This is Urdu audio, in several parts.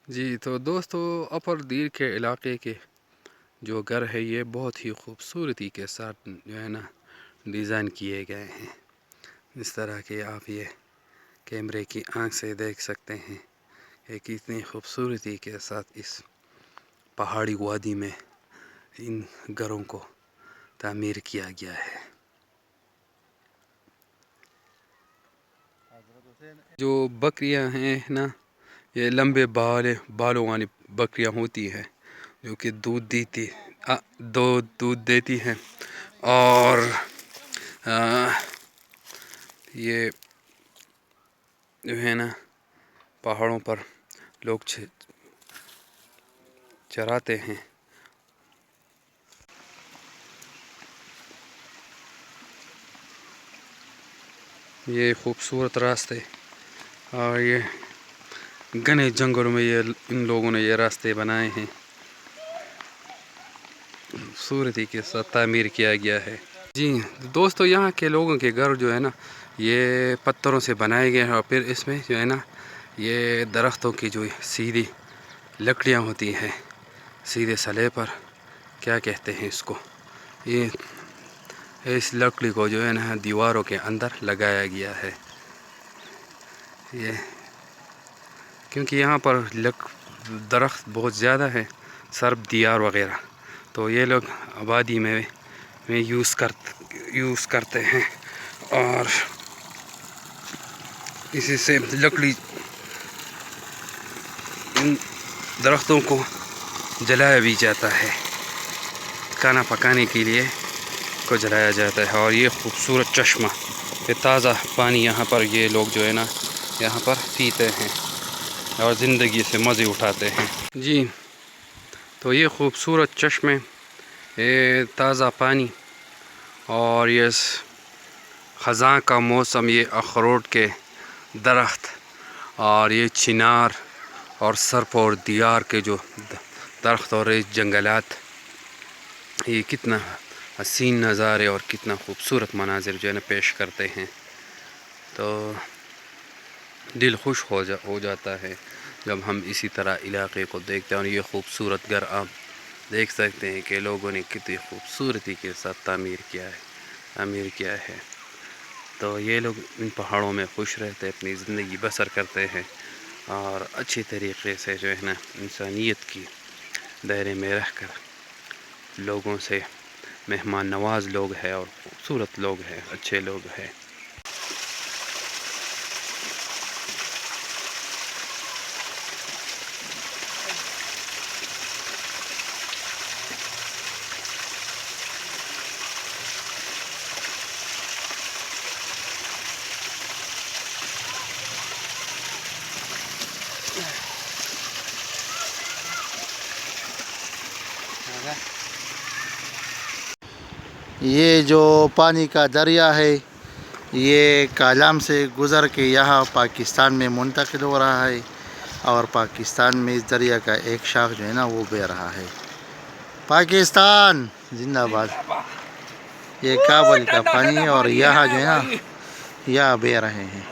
جی تو دوستو اپر دیر کے علاقے کے جو گھر ہے یہ بہت ہی خوبصورتی کے ساتھ جو ہے نا ڈیزائن کیے گئے ہیں. اس طرح کے آپ یہ کیمرے کی آنکھ سے دیکھ سکتے ہیں کہ کتنی خوبصورتی کے ساتھ اس پہاڑی وادی میں ان گھروں کو تعمیر کیا گیا ہے. جو بکریاں ہیں نا یہ لمبے بالوں والی بکریاں ہوتی ہیں جو کہ دودھ دیتی ہیں اور یہ جو ہے نا پہاڑوں پر لوگ چراتے ہیں. یہ خوبصورت راستے اور یہ گھنے جنگلوں میں ان لوگوں نے یہ راستے بنائے ہیں. خوبصورتی کے ساتھ تعمیر کیا گیا ہے. جی دوستو یہاں کے لوگوں کے گھر جو ہے نا یہ پتھروں سے بنائے گئے ہیں اور پھر اس میں جو ہے نا یہ درختوں کی جو سیدھی لکڑیاں ہوتی ہیں سیدھے سلے پر کیا کہتے ہیں اس کو یہ اس لکڑی کو جو ہے نا دیواروں کے اندر لگایا گیا ہے. یہ کیونکہ یہاں پر درخت بہت زیادہ ہے سرب دیار وغیرہ تو یہ لوگ آبادی میں یوز کرتے ہیں اور اسی سے لکڑی ان درختوں کو جلایا بھی جاتا ہے کھانا پکانے کے لیے کو جلایا جاتا ہے. اور یہ خوبصورت چشمہ یہ تازہ پانی یہاں پر یہ لوگ جو ہے نا یہاں پر پیتے ہیں اور زندگی سے مزے اٹھاتے ہیں. جی تو یہ خوبصورت چشمے یہ تازہ پانی اور یہ خزاں کا موسم یہ اخروٹ کے درخت اور یہ چنار اور سرپ اور دیار کے جو درخت اور جنگلات یہ کتنا حسین نظارے اور کتنا خوبصورت مناظر جو ہے نا پیش کرتے ہیں. تو دل خوش ہو جاتا ہے جب ہم اسی طرح علاقے کو دیکھتے ہیں. اور یہ خوبصورت گھر آپ دیکھ سکتے ہیں کہ لوگوں نے کتنی خوبصورتی کے ساتھ تعمیر کیا ہے. تو یہ لوگ ان پہاڑوں میں خوش رہتے اپنی زندگی بسر کرتے ہیں اور اچھی طریقے سے جو ہے نا انسانیت کی دائرے میں رہ کر لوگوں سے مہمان نواز لوگ ہیں اور خوبصورت لوگ ہیں اچھے لوگ ہیں. یہ جو پانی کا دریا ہے یہ کالام سے گزر کے یہاں پاکستان میں منتقل ہو رہا ہے اور پاکستان میں اس دریا کا ایک شاخ جو ہے نا وہ بہہ رہا ہے. پاکستان زندہ باد. یہ کابل کا پانی ہے اور یہاں جو ہے نا یہاں بہہ رہے ہیں.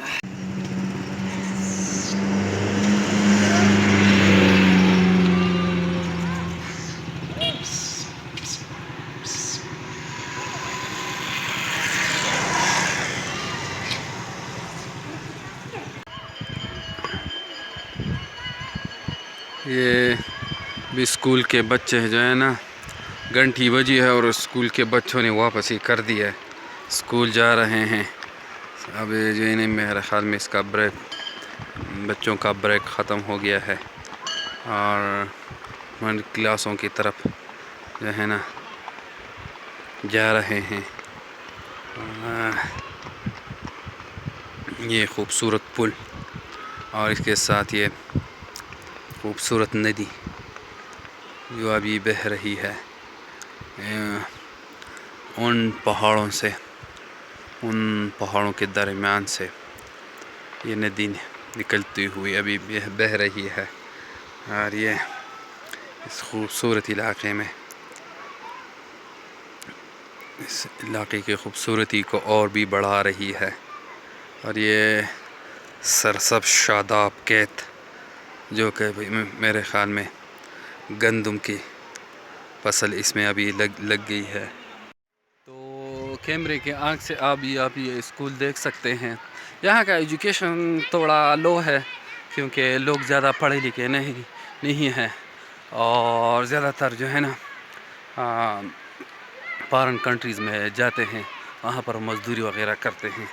یہ بھی اسکول کے بچے جو ہے نا گھنٹی بجی ہے اور اسکول کے بچوں نے واپس ہی کر دیا ہے اسکول جا رہے ہیں. اب جو ہے میرے خیال میں اس کا بچوں کا بریک ختم ہو گیا ہے اور کلاسوں کی طرف جو ہے نا جا رہے ہیں. یہ خوبصورت پل اور اس کے ساتھ یہ خوبصورت ندی جو ابھی بہہ رہی ہے ان پہاڑوں کے درمیان سے یہ ندی نکلتی ہوئی ابھی بہہ رہی ہے اور یہ اس خوبصورت علاقے میں اس علاقے کی خوبصورتی کو اور بھی بڑھا رہی ہے. اور یہ سرسبز شاداب کھیت جو کہ میرے خیال میں گندم کی فصل اس میں ابھی لگ گئی ہے۔ تو کیمرے کے آنکھ سے آپ یہ اسکول دیکھ سکتے ہیں۔ یہاں کا ایجوکیشن تھوڑا لو ہے کیونکہ لوگ زیادہ پڑھے لکھے نہیں ہیں، اور زیادہ تر جو ہے نا فارن کنٹریز میں جاتے ہیں، وہاں پر مزدوری وغیرہ کرتے ہیں،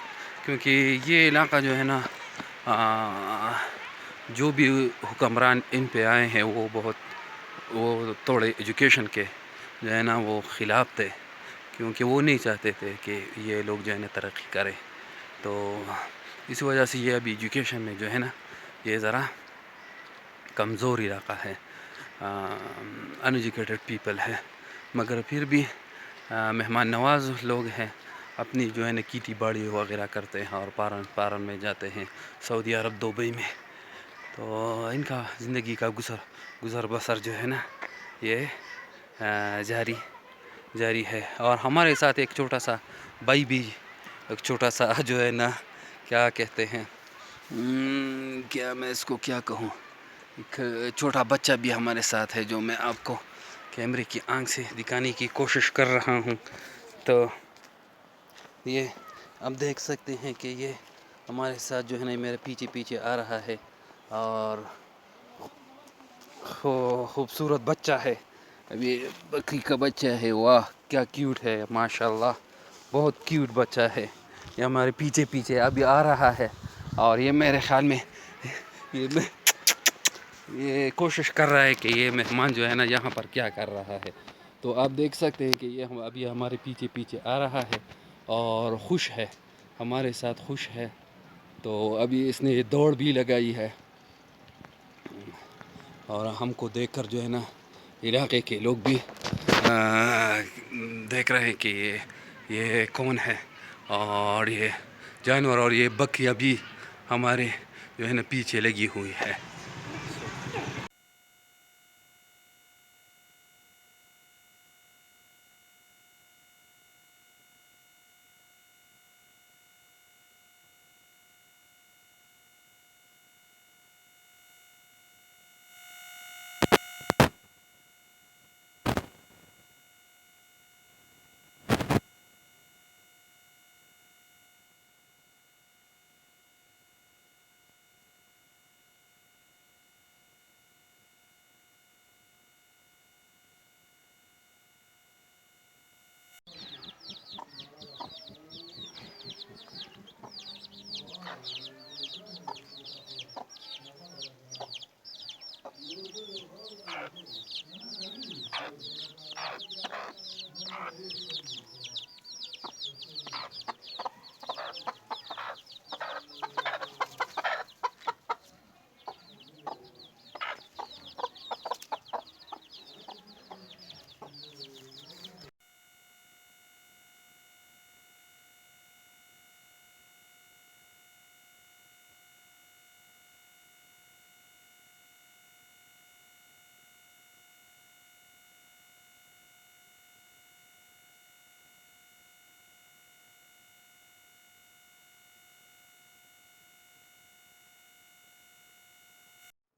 کیونکہ یہ علاقہ جو ہے نا جو بھی حکمران ان پہ آئے ہیں وہ تھوڑے ایجوکیشن کے جو ہے نا وہ خلاف تھے، کیونکہ وہ نہیں چاہتے تھے کہ یہ لوگ جو ہے نا ترقی کریں، تو اس وجہ سے یہ ابھی ایجوکیشن میں جو ہے نا یہ ذرا کمزور علاقہ ہے، ان ایجوکیٹڈ پیپل ہے، مگر پھر بھی مہمان نواز لوگ ہیں، اپنی جو ہے نا کھیتی باڑی وغیرہ کرتے ہیں اور پارن میں جاتے ہیں، سعودی عرب دبئی میں، تو ان کا زندگی کا گزر بسر جو ہے نا یہ جاری ہے۔ اور ہمارے ساتھ ایک چھوٹا سا بھائی بھی، ایک چھوٹا سا جو ہے نا کیا کہتے ہیں، کیا میں اس کو کیا کہوں، ایک چھوٹا بچہ بھی ہمارے ساتھ ہے، جو میں آپ کو کیمرے کی آنکھ سے دکھانے کی کوشش کر رہا ہوں۔ تو یہ آپ دیکھ سکتے ہیں کہ یہ ہمارے ساتھ جو ہے نا میرے پیچھے آ رہا ہے، اور خوبصورت بچہ ہے، ابھی بکری کا بچہ ہے، واہ کیا کیوٹ ہے، ماشاءاللہ بہت کیوٹ بچہ ہے، یہ ہمارے پیچھے ابھی آ رہا ہے، اور یہ میرے خیال میں یہ کوشش کر رہا ہے کہ یہ مہمان جو ہے نا یہاں پر کیا کر رہا ہے، تو آپ دیکھ سکتے ہیں کہ یہ ابھی ہمارے پیچھے آ رہا ہے اور خوش ہے، ہمارے ساتھ خوش ہے، تو ابھی اس نے دوڑ بھی لگائی ہے، اور ہم کو دیکھ کر جو ہے نا علاقے کے لوگ بھی دیکھ رہے ہیں کہ یہ کون ہے، اور یہ جانور اور یہ بکریاں بھی ہمارے جو ہے نا پیچھے لگی ہوئی ہے۔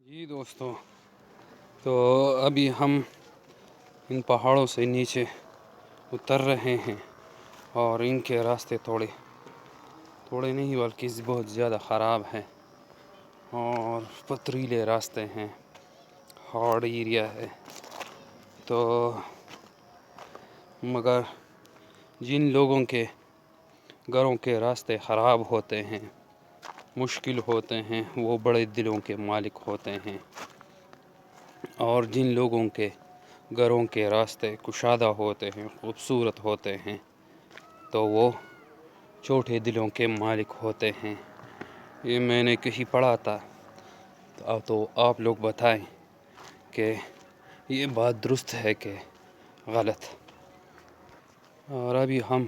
جی دوستو، تو ابھی ہم ان پہاڑوں سے نیچے اتر رہے ہیں، اور ان کے راستے تھوڑے نہیں بلکہ بہت زیادہ خراب ہیں، اور پتریلے راستے ہیں، ہارڈ ایریا ہے، تو مگر جن لوگوں کے گھروں کے راستے خراب ہوتے ہیں، مشکل ہوتے ہیں، وہ بڑے دلوں کے مالک ہوتے ہیں، اور جن لوگوں کے گھروں کے راستے کشادہ ہوتے ہیں، خوبصورت ہوتے ہیں، تو وہ چھوٹے دلوں کے مالک ہوتے ہیں۔ یہ میں نے کہیں پڑھا تھا، تو آپ لوگ بتائیں کہ یہ بات درست ہے کہ غلط۔ اور ابھی ہم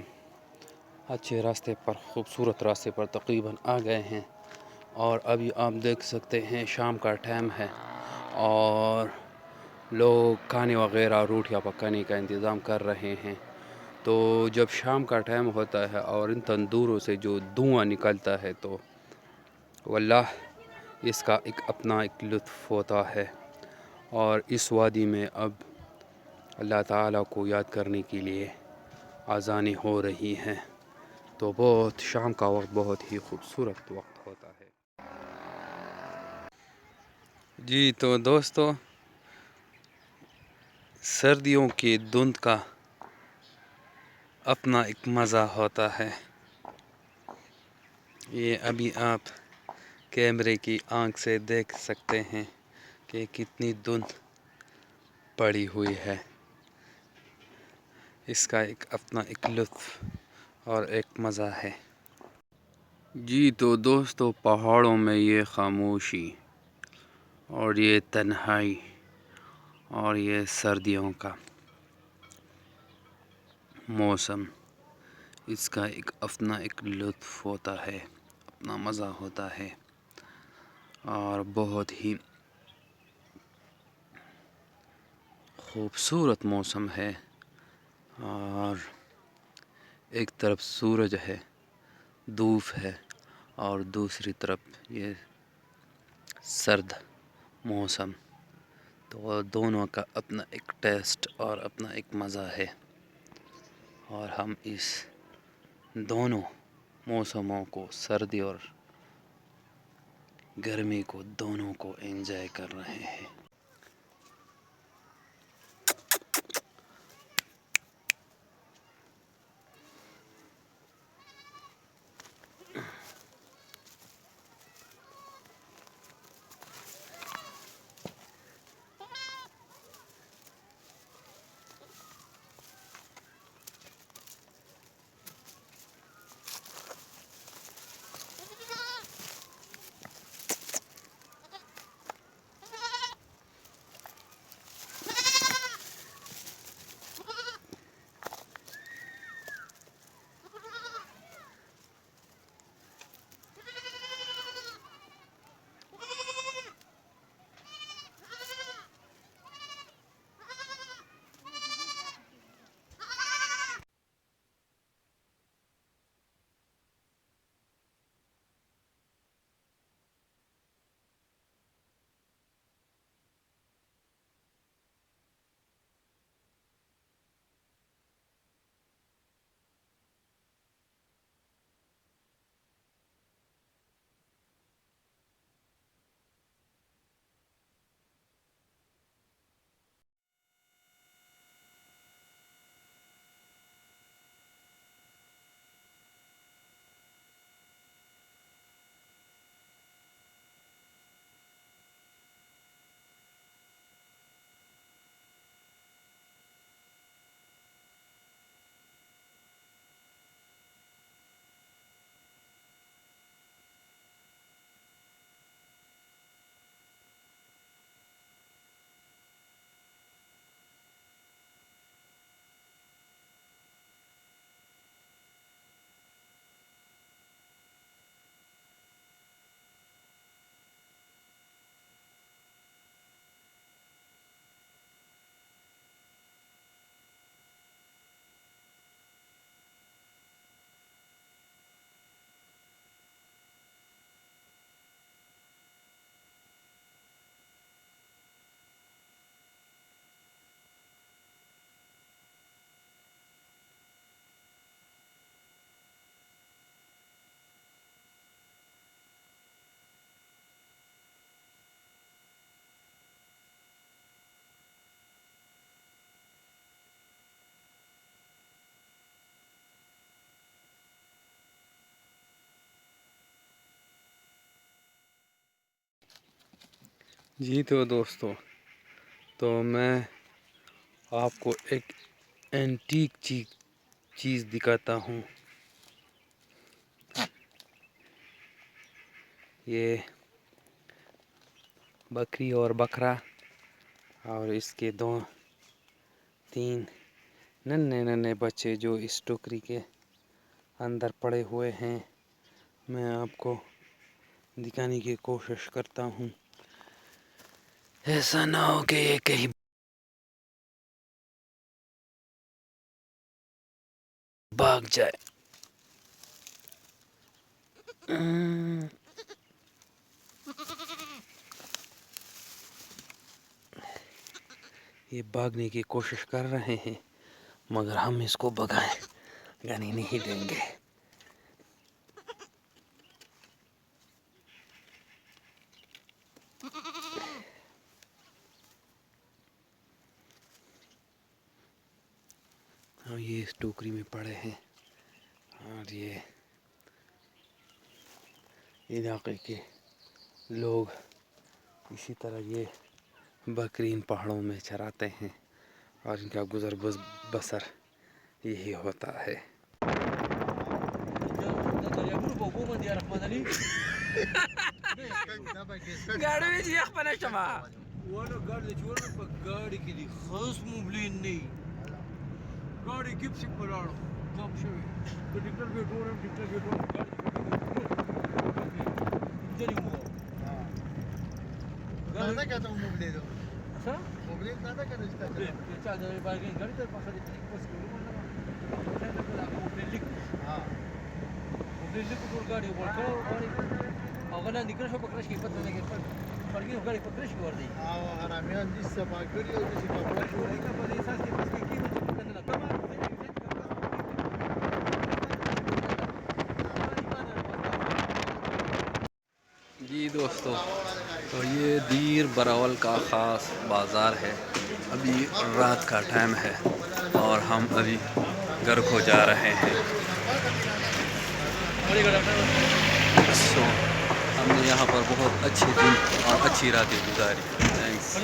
اچھے راستے پر، خوبصورت راستے پر تقریباً آ گئے ہیں، اور ابھی آپ دیکھ سکتے ہیں شام کا ٹائم ہے، اور لوگ کھانے وغیرہ روٹیاں پکانے کا انتظام کر رہے ہیں، تو جب شام کا ٹائم ہوتا ہے اور ان تندوروں سے جو دھواں نکلتا ہے، تو واللہ اس کا ایک اپنا ایک لطف ہوتا ہے. اور اس وادی میں اب اللہ تعالیٰ کو یاد کرنے کے لیے اذانیں ہو رہی ہیں، تو بہت شام کا وقت بہت ہی خوبصورت وقت ہوتا ہے. جی تو دوستو، سردیوں کی دھند کا اپنا ایک مزہ ہوتا ہے. یہ ابھی آپ کیمرے کی آنکھ سے دیکھ سکتے ہیں کہ کتنی دھند پڑی ہوئی ہے. اس کا ایک اپنا ایک لطف اور ایک مزہ ہے. جی تو دوستو، پہاڑوں میں یہ خاموشی اور یہ تنہائی اور یہ سردیوں کا موسم، اس کا ایک اپنا ایک لطف ہوتا ہے، اپنا مزہ ہوتا ہے، اور بہت ہی خوبصورت موسم ہے. اور ایک طرف سورج ہے، دھوپ ہے، اور دوسری طرف یہ سرد موسم. تو دونوں کا اپنا ایک ٹیسٹ اور اپنا ایک مزہ ہے، اور ہم اس دونوں موسموں کو، سردی اور گرمی کو، دونوں کو انجوائے کر رہے ہیں. جی تو دوستو، تو میں آپ کو ایک اینٹیک چیز دکھاتا ہوں. یہ بکری اور بکرا، اور اس کے تین ننھے بچے جو اس ٹوکری کے اندر پڑے ہوئے ہیں، میں آپ کو دکھانے کی کوشش کرتا ہوں. ایسا نہ ہو کہ یہ کہیں بھاگ جائے. یہ بھاگنے کی کوشش کر رہے ہیں مگر ہم اس کو بھگانے نہیں دیں گے. ہاں یہ اس ٹوکری میں پڑے ہیں اور یہ علاقے کے لوگ اسی طرح یہ بکری ان پہاڑوں میں چراتے ہیں اور ان کا گزر بسر یہی ہوتا ہے. جی دوستو، تو یہ دیر براول کا خاص بازار ہے. ابھی رات کا ٹائم ہے اور ہم ابھی گھر کو جا رہے ہیں. ہم نے یہاں پر بہت اچھے دن اور اچھی راتیں گزاری. تھینکس.